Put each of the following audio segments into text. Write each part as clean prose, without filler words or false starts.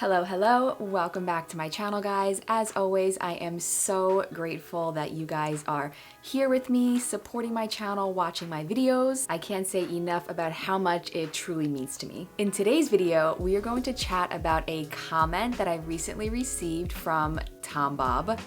Hello, welcome back to my channel, guys. As always, I am so grateful that you guys are here with me, supporting my channel, watching my videos. I can't say enough about how much it truly means to me. In today's video, we are going to chat about a comment that I recently received from Tom Bob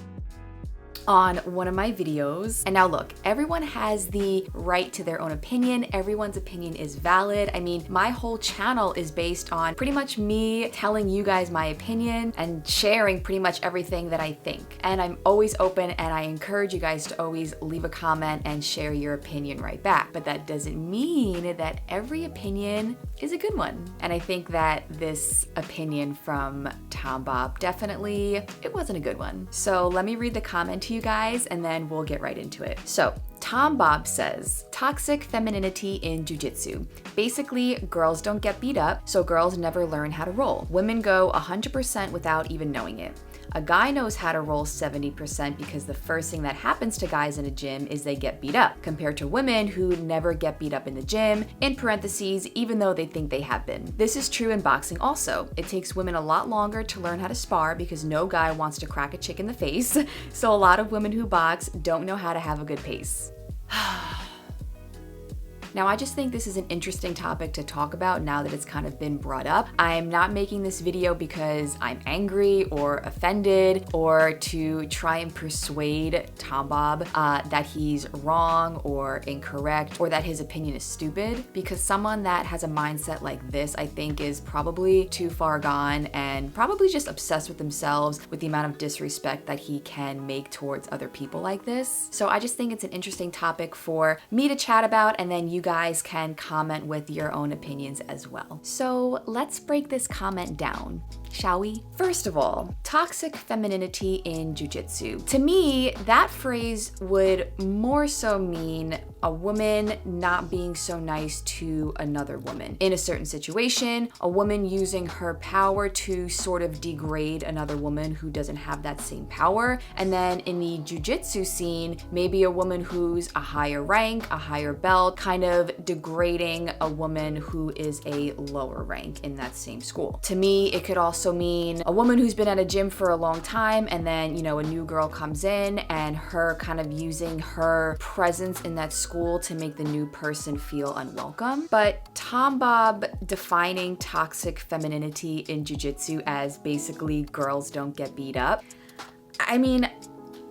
on one of my videos. And now look, everyone has the right to their own opinion. Everyone's opinion is valid. I mean, my whole channel is based on pretty much me telling you guys my opinion and sharing pretty much everything that I think. And I'm always open, and I encourage you guys to always leave a comment and share your opinion right back. But that doesn't mean that every opinion is a good one. And I think that this opinion from Tom Bob, definitely, it wasn't a good one. So let me read the comment to you guys, and then we'll get right into it. So Tom Bob says, toxic femininity in Jiu Jitsu. Basically, girls don't get beat up, so girls never learn how to roll. Women go 100% without even knowing it. A guy knows how to roll 70% because the first thing that happens to guys in a gym is they get beat up, compared to women who never get beat up in the gym, in parentheses, even though they think they have been. This is true in boxing also. It takes women a lot longer to learn how to spar because no guy wants to crack a chick in the face, so a lot of women who box don't know how to have a good pace. Now, I just think this is an interesting topic to talk about now that it's kind of been brought up. I'm not making this video because I'm angry or offended or to try and persuade Tom Bob that he's wrong or incorrect or that his opinion is stupid, because someone that has a mindset like this, I think, is probably too far gone and probably just obsessed with themselves with the amount of disrespect that he can make towards other people like this. So I just think it's an interesting topic for me to chat about, and then you guys can comment with your own opinions as well. So let's break this comment down, shall we? First of all, toxic femininity in Jiu Jitsu. To me, that phrase would more so mean a woman not being so nice to another woman. In a certain situation, a woman using her power to sort of degrade another woman who doesn't have that same power. And then in the Jiu Jitsu scene, maybe a woman who's a higher rank, a higher belt, kind of degrading a woman who is a lower rank in that same school. To me, it could also mean a woman who's been at a gym for a long time, and then, you know, a new girl comes in and her kind of using her presence in that school to make the new person feel unwelcome. But Tom Bob defining toxic femininity in Jiu Jitsu as basically girls don't get beat up, I mean,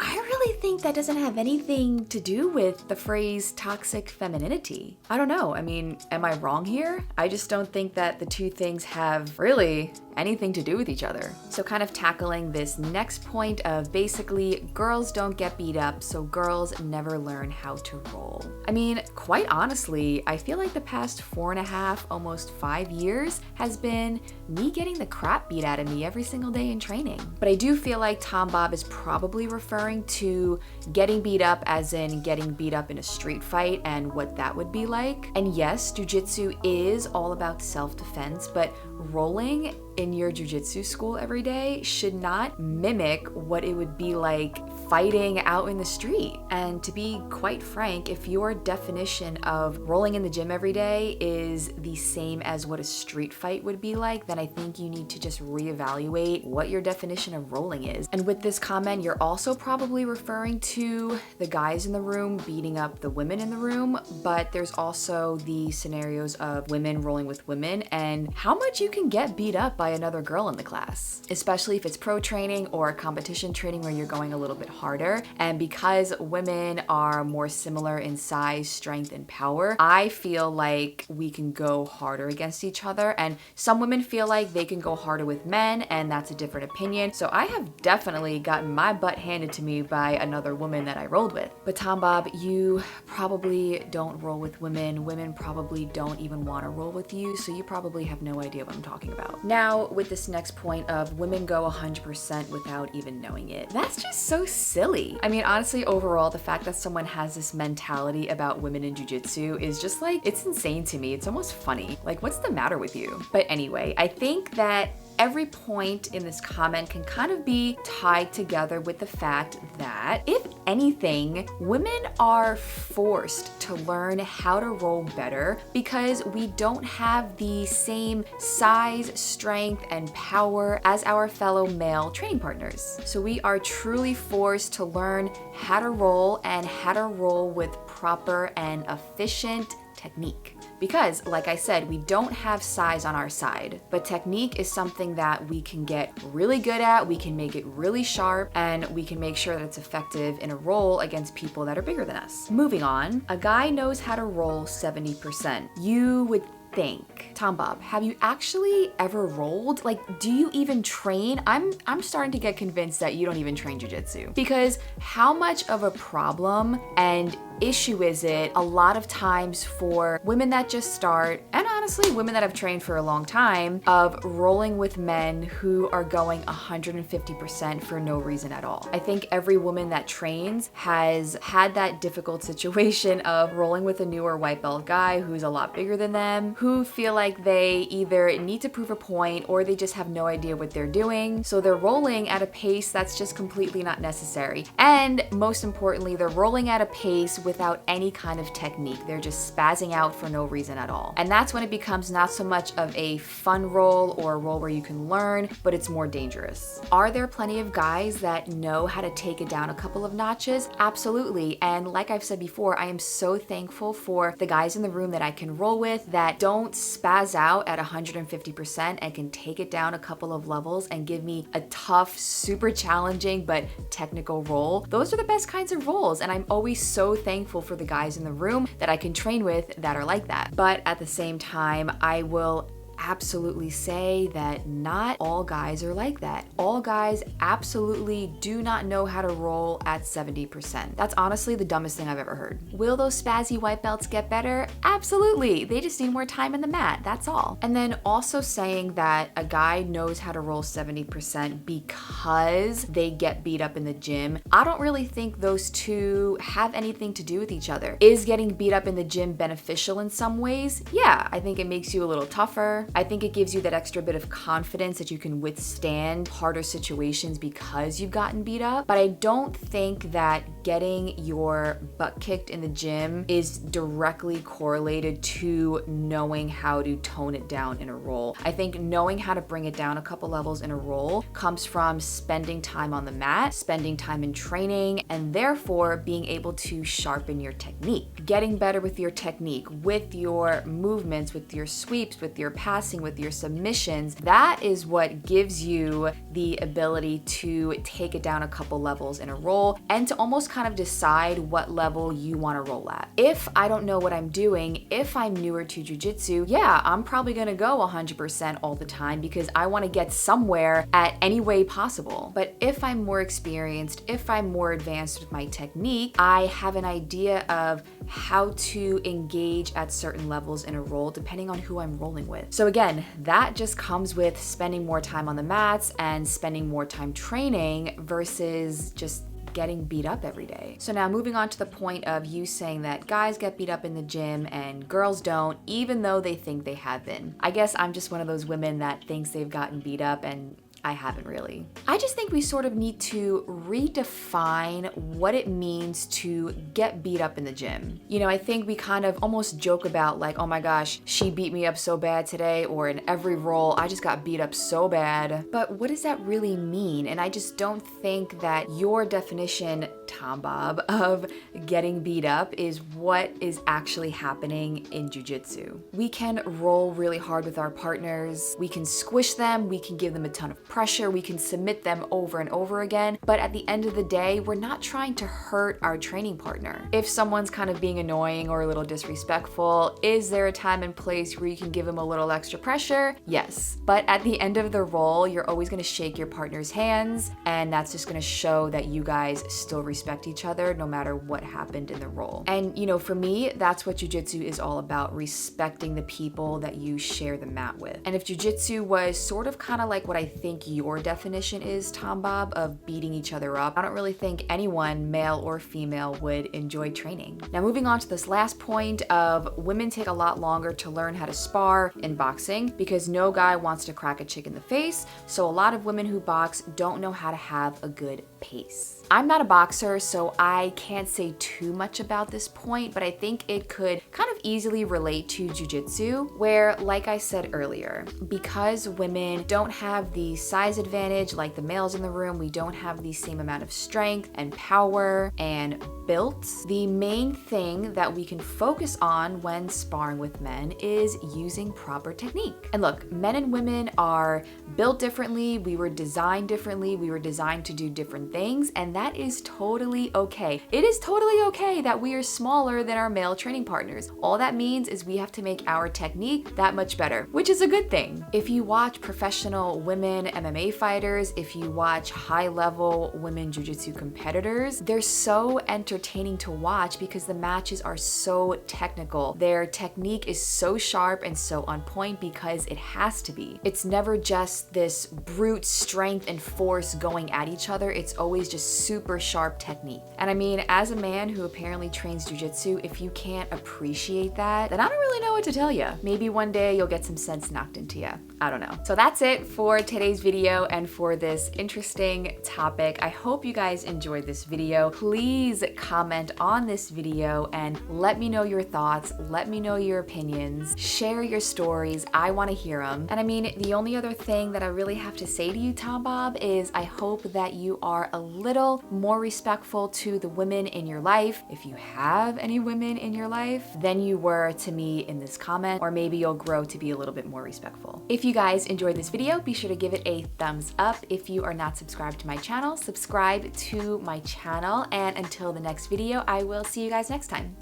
I really think that doesn't have anything to do with the phrase toxic femininity. I don't know. I mean, am I wrong here? I just don't think that the two things have really anything to do with each other. So kind of tackling this next point of basically girls don't get beat up, so girls never learn how to roll. I mean, quite honestly, I feel like the past 4.5, almost 5 years has been me getting the crap beat out of me every single day in training. But I do feel like Tom Bob is probably referring to getting beat up as in getting beat up in a street fight and what that would be like. And yes, jiu-jitsu is all about self-defense, but rolling in your jiu-jitsu school every day should not mimic what it would be like fighting out in the street. And to be quite frank, if your definition of rolling in the gym every day is the same as what a street fight would be like, then I think you need to just reevaluate what your definition of rolling is. And with this comment, you're also probably referring to the guys in the room beating up the women in the room, but there's also the scenarios of women rolling with women and how much you can get beat up by another girl in the class, especially if it's pro training or competition training where you're going a little bit harder. And because women are more similar in size, strength, and power, I feel like we can go harder against each other. And some women feel like they can go harder with men, and that's a different opinion. So I have definitely gotten my butt handed to me by another woman that I rolled with. But Tom Bob, you probably don't roll with women. Women probably don't even want to roll with you, so you probably have no idea what I'm talking about. Now, with this next point of women go 100% without even knowing it, that's just so silly. I mean, honestly, overall, the fact that someone has this mentality about women in jiu-jitsu is just like, it's insane to me. It's almost funny. Like, what's the matter with you? But anyway, I think that every point in this comment can kind of be tied together with the fact that, if anything, women are forced to learn how to roll better because we don't have the same size, strength, and power as our fellow male training partners. So we are truly forced to learn how to roll and how to roll with proper and efficient technique. Because, like I said, we don't have size on our side, but technique is something that we can get really good at, we can make it really sharp, and we can make sure that it's effective in a roll against people that are bigger than us. Moving on, a guy knows how to roll 70%. You would think, Tom Bob, have you actually ever rolled? Like, do you even train? I'm starting to get convinced that you don't even train jiu-jitsu, because how much of a problem and issue is it a lot of times for women that just start, and honestly women that have trained for a long time, of rolling with men who are going 150% for no reason at all. I think every woman that trains has had that difficult situation of rolling with a newer white belt guy who's a lot bigger than them, who feel like they either need to prove a point or they just have no idea what they're doing, so they're rolling at a pace that's just completely not necessary. And most importantly, they're rolling at a pace without any kind of technique. They're just spazzing out for no reason at all. And that's when it becomes not so much of a fun roll or a roll where you can learn, but it's more dangerous. Are there plenty of guys that know how to take it down a couple of notches? Absolutely. And like I've said before, I am so thankful for the guys in the room that I can roll with that don't spaz out at 150% and can take it down a couple of levels and give me a tough, super challenging, but technical roll. Those are the best kinds of rolls, and I'm always so thankful for the guys in the room that I can train with that are like that. But at the same time, I will absolutely say that not all guys are like that. All guys absolutely do not know how to roll at 70%. That's honestly the dumbest thing I've ever heard. Will those spazzy white belts get better? Absolutely. They just need more time in the mat, that's all. And then also saying that a guy knows how to roll 70% because they get beat up in the gym. I don't really think those two have anything to do with each other. Is getting beat up in the gym beneficial in some ways? Yeah, I think it makes you a little tougher. I think it gives you that extra bit of confidence that you can withstand harder situations because you've gotten beat up. But I don't think that getting your butt kicked in the gym is directly correlated to knowing how to tone it down in a roll. I think knowing how to bring it down a couple levels in a roll comes from spending time on the mat, spending time in training, and therefore being able to sharpen your technique. Getting better with your technique, with your movements, with your sweeps, with your passing, with your submissions, that is what gives you the ability to take it down a couple levels in a roll and to almost kind of decide what level you want to roll at. If I don't know what I'm doing, if I'm newer to jiu-jitsu, yeah, I'm probably gonna go 100% all the time because I want to get somewhere at any way possible. But if I'm more experienced, if I'm more advanced with my technique, I have an idea of how to engage at certain levels in a roll depending on who I'm rolling with. So again, that just comes with spending more time on the mats and spending more time training versus just getting beat up every day. So now moving on to the point of you saying that guys get beat up in the gym and girls don't, even though they think they have been. I guess I'm just one of those women that thinks they've gotten beat up, and I haven't really. I just think we sort of need to redefine what it means to get beat up in the gym. You know, I think we kind of almost joke about like, oh my gosh, she beat me up so bad today, or in every roll, I just got beat up so bad. But what does that really mean? And I just don't think that your definition, Tom Bob, of getting beat up is what is actually happening in jiu-jitsu. We can roll really hard with our partners, we can squish them, we can give them a ton of pressure, we can submit them over and over again, but at the end of the day, we're not trying to hurt our training partner. If someone's kind of being annoying or a little disrespectful, is there a time and place where you can give them a little extra pressure? Yes. But at the end of the roll, you're always gonna shake your partner's hands, and that's just gonna show that you guys still respect each other no matter what happened in the roll. And you know, for me, that's what jiu-jitsu is all about, respecting the people that you share the mat with. And if jiu-jitsu was sort of kind of like what I think your definition is, Tom Bob, of beating each other up. I don't really think anyone, male or female, would enjoy training. Now moving on to this last point of women take a lot longer to learn how to spar in boxing because no guy wants to crack a chick in the face, so a lot of women who box don't know how to have a good pace. I'm not a boxer, so I can't say too much about this point, but I think it could kind of easily relate to Jiu Jitsu, where, like I said earlier, because women don't have the size advantage like the males in the room, we don't have the same amount of strength and power and built. The main thing that we can focus on when sparring with men is using proper technique. And look, men and women are built differently, we were designed differently, we were designed to do different things, and that is totally okay. It is totally okay that we are smaller than our male training partners. All that means is we have to make our technique that much better, which is a good thing. If you watch professional women MMA fighters, if you watch high-level women jiu-jitsu competitors, they're so entertaining to watch because the matches are so technical. Their technique is so sharp and so on point because it has to be. It's never just this brute strength and force going at each other. It's always just super sharp technique. And I mean, as a man who apparently trains jiu-jitsu, if you can't appreciate that, then I don't really know what to tell you. Maybe one day you'll get some sense knocked into you. I don't know. So that's it for today's video and for this interesting topic. I hope you guys enjoyed this video. Please comment on this video and let me know your thoughts. Let me know your opinions. Share your stories. I want to hear them. And I mean, the only other thing that I really have to say to you, Tom Bob, is I hope that you are a little more respectful to the women in your life, if you have any women in your life, than you were to me in this comment, or maybe you'll grow to be a little bit more respectful. If you guys enjoyed this video, be sure to give it a thumbs up. If you are not subscribed to my channel, subscribe to my channel, and until the next video, I will see you guys next time.